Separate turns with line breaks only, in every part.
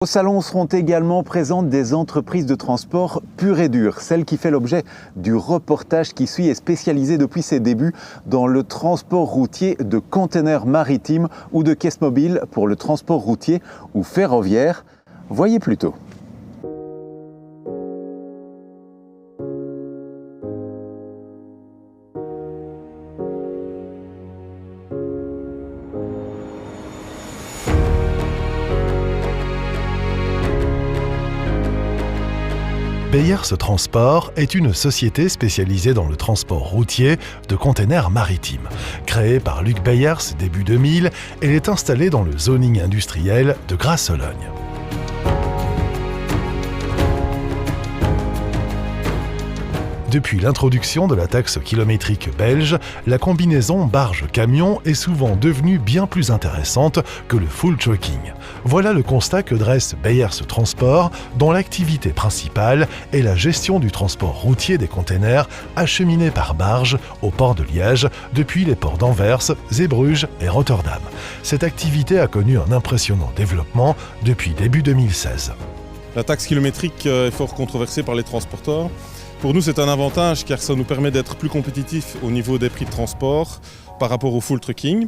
Au salon seront également présentes des entreprises de transport pure et dure. Celle qui fait l'objet du reportage qui suit est spécialisée depuis ses débuts dans le transport routier de containers maritimes ou de caisses mobiles pour le transport routier ou ferroviaire. Voyez plutôt.
Beyers Transport est une société spécialisée dans le transport routier de containers maritimes. Créée par Luc Beyers début 2000, elle est installée dans le zoning industriel de Grasse-Sologne. Depuis l'introduction de la taxe kilométrique belge, la combinaison barge-camion est souvent devenue bien plus intéressante que le full trucking. Voilà le constat que dresse Beyers Transport, dont l'activité principale est la gestion du transport routier des containers acheminés par barge au port de Liège depuis les ports d'Anvers, Zeebrugge et Rotterdam. Cette activité a connu un impressionnant développement depuis début 2016.
La taxe kilométrique est fort controversée par les transporteurs. Pour nous, c'est un avantage car ça nous permet d'être plus compétitifs au niveau des prix de transport par rapport au full trucking.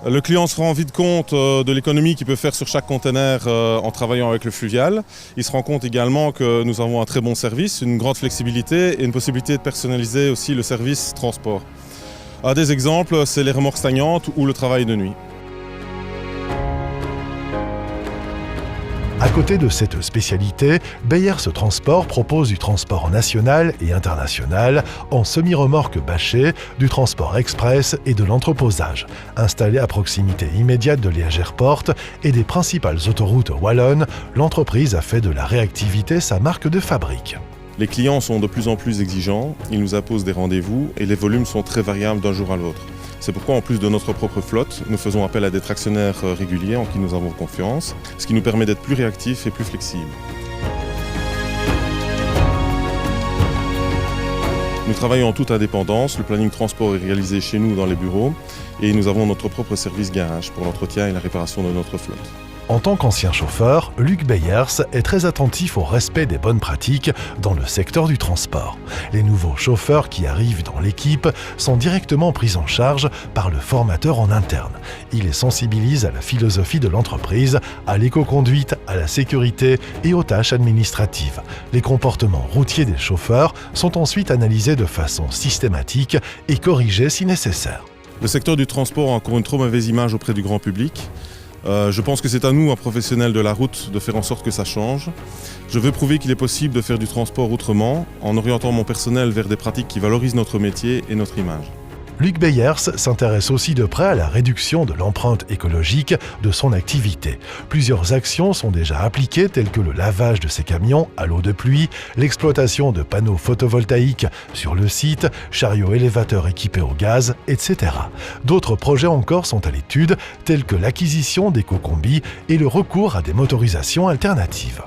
Le client se rend vite compte de l'économie qu'il peut faire sur chaque conteneur en travaillant avec le fluvial. Il se rend compte également que nous avons un très bon service, une grande flexibilité et une possibilité de personnaliser aussi le service transport. Un des exemples, c'est les remorques stagnantes ou le travail de nuit.
À côté de cette spécialité, Beyers Transport propose du transport national et international en semi-remorque bâchée, du transport express et de l'entreposage. Installé à proximité immédiate de Liège Airport et des principales autoroutes wallonnes, l'entreprise a fait de la réactivité sa marque de fabrique.
Les clients sont de plus en plus exigeants, ils nous imposent des rendez-vous et les volumes sont très variables d'un jour à l'autre. C'est pourquoi, en plus de notre propre flotte, nous faisons appel à des tractionnaires réguliers en qui nous avons confiance, ce qui nous permet d'être plus réactifs et plus flexibles. Nous travaillons en toute indépendance, le planning transport est réalisé chez nous dans les bureaux et nous avons notre propre service garage pour l'entretien et la réparation de notre flotte.
En tant qu'ancien chauffeur, Luc Beyers est très attentif au respect des bonnes pratiques dans le secteur du transport. Les nouveaux chauffeurs qui arrivent dans l'équipe sont directement pris en charge par le formateur en interne. Il les sensibilise à la philosophie de l'entreprise, à l'éco-conduite, à la sécurité et aux tâches administratives. Les comportements routiers des chauffeurs sont ensuite analysés de façon systématique et corrigés si nécessaire.
Le secteur du transport a encore une trop mauvaise image auprès du grand public. Je pense que c'est à nous, un professionnel de la route, de faire en sorte que ça change. Je veux prouver qu'il est possible de faire du transport autrement, en orientant mon personnel vers des pratiques qui valorisent notre métier et notre image.
Luc Beyers s'intéresse aussi de près à la réduction de l'empreinte écologique de son activité. Plusieurs actions sont déjà appliquées telles que le lavage de ses camions à l'eau de pluie, l'exploitation de panneaux photovoltaïques sur le site, chariots élévateurs équipés au gaz, etc. D'autres projets encore sont à l'étude, tels que l'acquisition d'éco-combis et le recours à des motorisations alternatives.